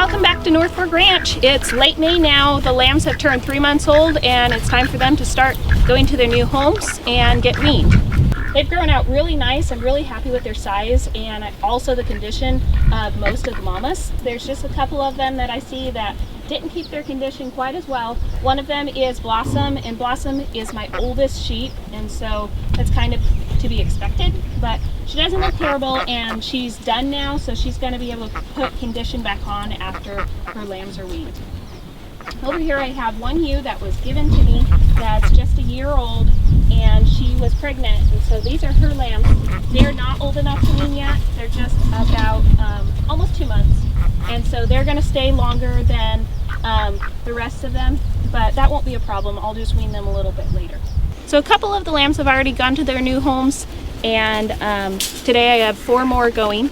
welcome back to North Fork Ranch. It's late May now. The lambs have turned 3 months old and it's time for them to start going to their new homes and get weaned. They've grown out really nice. I'm really happy with their size and also the condition of most of the mamas. There's just a couple of them that I see that didn't keep their condition quite as well. One of them is Blossom, and Blossom is my oldest sheep, and so that's kind of to be expected, but she doesn't look terrible and she's done now, so she's going to be able to put condition back on after her lambs are weaned. Over here I have one ewe that was given to me that's just a year old, and she was pregnant, and so these are her lambs. They're not old enough to wean yet. They're just about almost 2 months, and so they're going to stay longer than the rest of them, but that won't be a problem. I'll just wean them a little bit later. So a couple of the lambs have already gone to their new homes, and today I have 4 more going.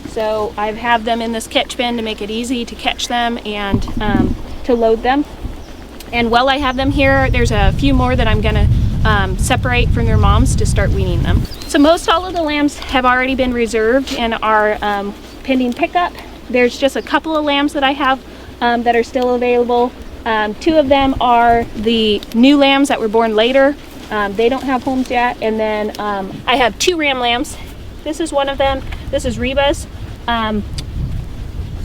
So I have them in this catch bin to make it easy to catch them and to load them. And while I have them here, there's a few more that I'm gonna separate from their moms to start weaning them. So most all of the lambs have already been reserved and are pending pickup. There's just a couple of lambs that I have that are still available. 2 of them are the new lambs that were born later. They don't have homes yet. And then I have 2 ram lambs. This is one of them. This is Reba's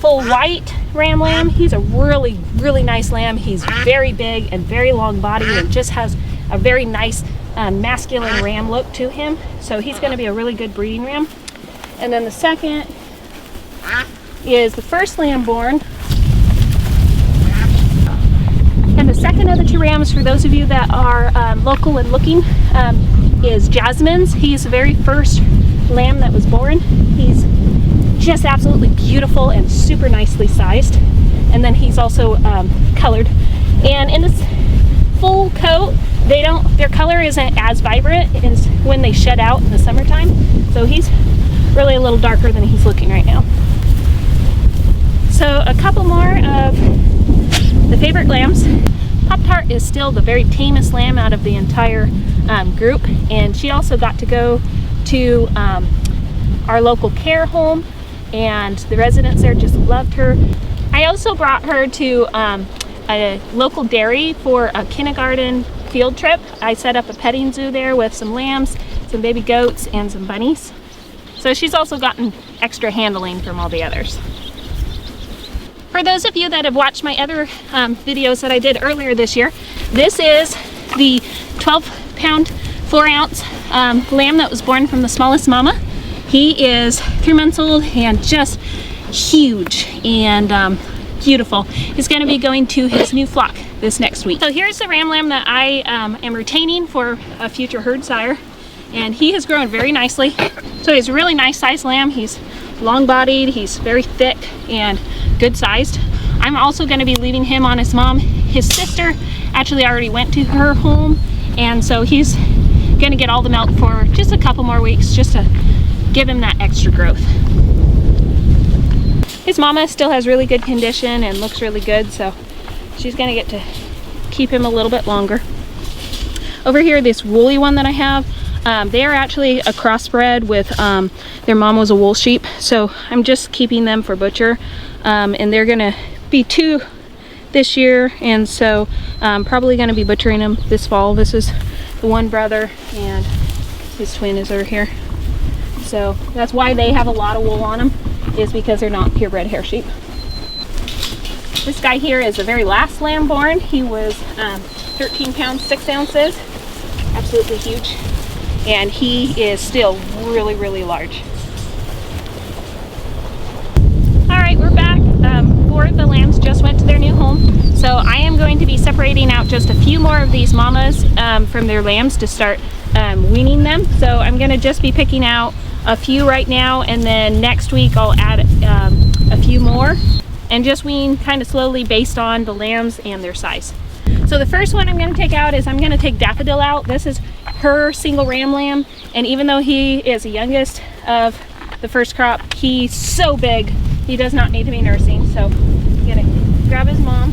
full white ram lamb. He's a really, really nice lamb. He's very big and very long body and just has a very nice masculine ram look to him. So he's going to be a really good breeding ram. And then the second is the first lamb born. And the second of the 2 rams, for those of you that are local and looking, is Jasmine's. He's the very first lamb that was born. He's just absolutely beautiful and super nicely sized. And then he's also colored. And in this full coat, their color isn't as vibrant as when they shed out in the summertime. So he's really a little darker than he's looking right now. So a couple more of the favorite lambs. Pop-Tart is still the very tamest lamb out of the entire group, and she also got to go to our local care home, and the residents there just loved her. I also brought her to a local dairy for a kindergarten field trip. I set up a petting zoo there with some lambs, some baby goats, and some bunnies. So she's also gotten extra handling from all the others. For those of you that have watched my other videos that I did earlier this year, this is the 12-pound, 4-ounce lamb that was born from the smallest mama. He is 3 months old and just huge and beautiful. He's going to be going to his new flock this next week. So here's the ram lamb that I am retaining for a future herd sire, and he has grown very nicely. So he's a really nice sized lamb. He's long bodied, he's very thick and good sized. I'm also going to be leaving him on his mom. His sister actually already went to her home, and so he's going to get all the milk for just a couple more weeks just to give him that extra growth. His mama still has really good condition and looks really good, so she's going to get to keep him a little bit longer. Over here, this woolly one that I have, they are actually a crossbred with their mom was a wool sheep, so I'm just keeping them for butcher, and they're gonna be 2 this year, and so probably gonna be butchering them this fall. This is the one brother, and his twin is over here, so that's why they have a lot of wool on them, is because they're not purebred hair sheep. This guy here is the very last lamb born. He was 13 pounds 6 ounces, absolutely huge. And he is still really, really large. All right, we're back. 4 of the lambs just went to their new home. So I am going to be separating out just a few more of these mamas from their lambs to start weaning them. So I'm gonna just be picking out a few right now, and then next week I'll add a few more and just wean kind of slowly based on the lambs and their size. So the first one I'm going to take out is I'm going to take Daffodil out. This is her single ram lamb, and even though he is the youngest of the first crop, he's so big he does not need to be nursing. So I'm going to grab his mom.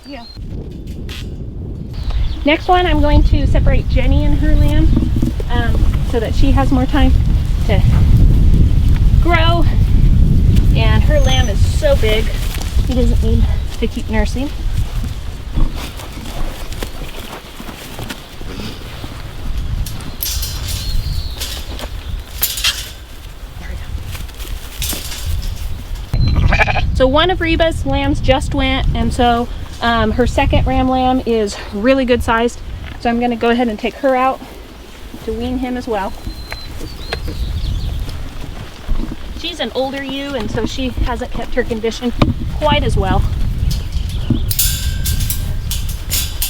Yeah. Next one, I'm going to separate Jenny and her lamb. so that she has more time to grow. And her lamb is so big, he doesn't need to keep nursing. So one of Reba's lambs just went, and so her second ram lamb is really good sized. So I'm going to go ahead and take her out to wean him as well. She's an older ewe, and so she hasn't kept her condition quite as well.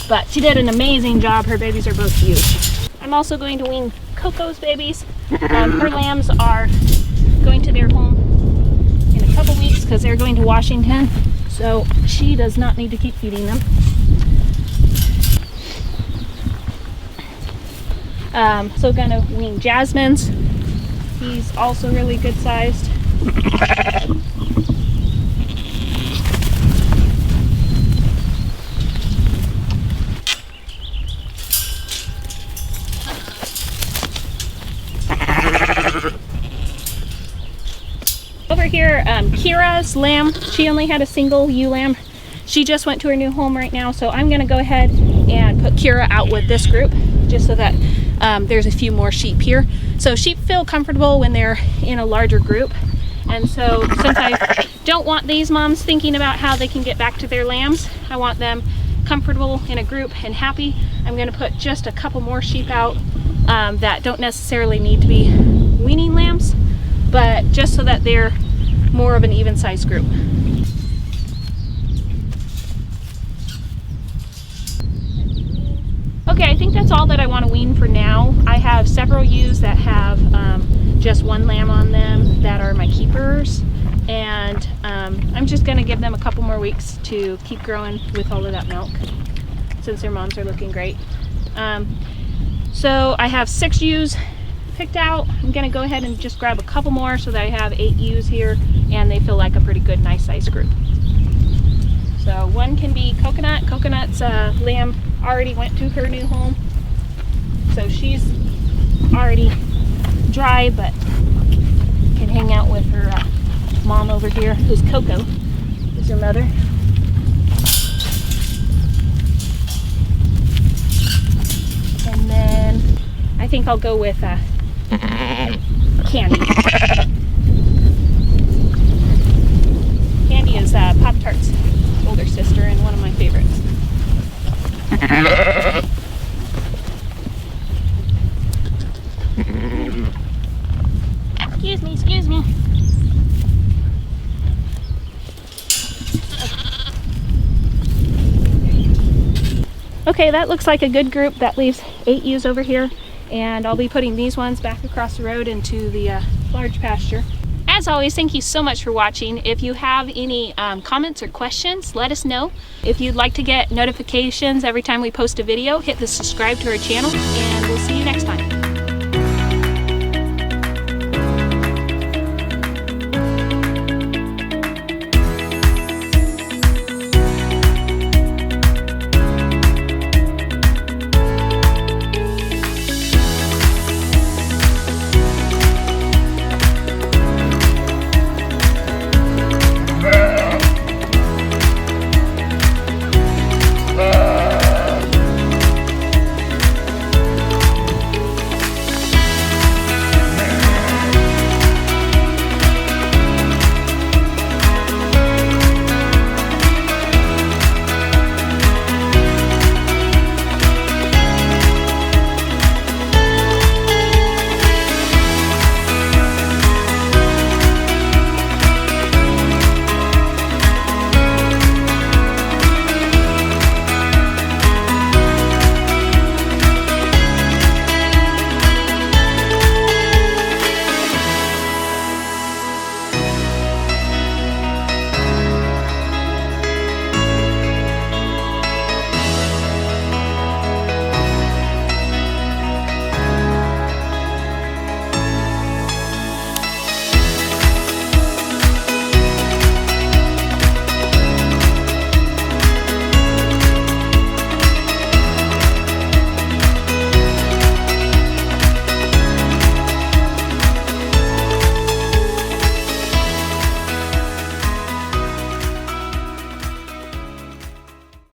But she did an amazing job. Her babies are both huge. I'm also going to wean Coco's babies. Her lambs are going to their home in a couple weeks because they're going to Washington. So she does not need to keep feeding them. So gonna wean Jasmine's. He's also really good sized. Over here, Kira's lamb, she only had a single ewe lamb. She just went to her new home right now, so I'm gonna go ahead and put Kira out with this group just so that there's a few more sheep here. So sheep feel comfortable when they're in a larger group. And so since I don't want these moms thinking about how they can get back to their lambs, I want them comfortable in a group and happy. I'm gonna put just a couple more sheep out that don't necessarily need to be weaning lambs, but just so that they're more of an even sized group. Okay, I think that's all that I want to wean for now. I have several ewes that have just one lamb on them that are my keepers, and I'm just going to give them a couple more weeks to keep growing with all of that milk since their moms are looking great. So I have 6 ewes picked out. I'm going to go ahead and just grab a couple more so that I have 8 ewes here, and they feel like a pretty good, nice size group. So one can be Coconut. Coconut's lamb already went to her new home, so she's already dry but can hang out with her mom over here, who's Coco, is her mother. And then I think I'll go with Candy. Candy is Pop-Tart's older sister and one of my favorites. Excuse me. Okay, that looks like a good group. That leaves 8 ewes over here, and I'll be putting these ones back across the road into the large pasture. As always, thank you so much for watching. If you have any comments or questions, let us know. If you'd like to get notifications every time we post a video, hit the subscribe to our channel, and we'll see you next time.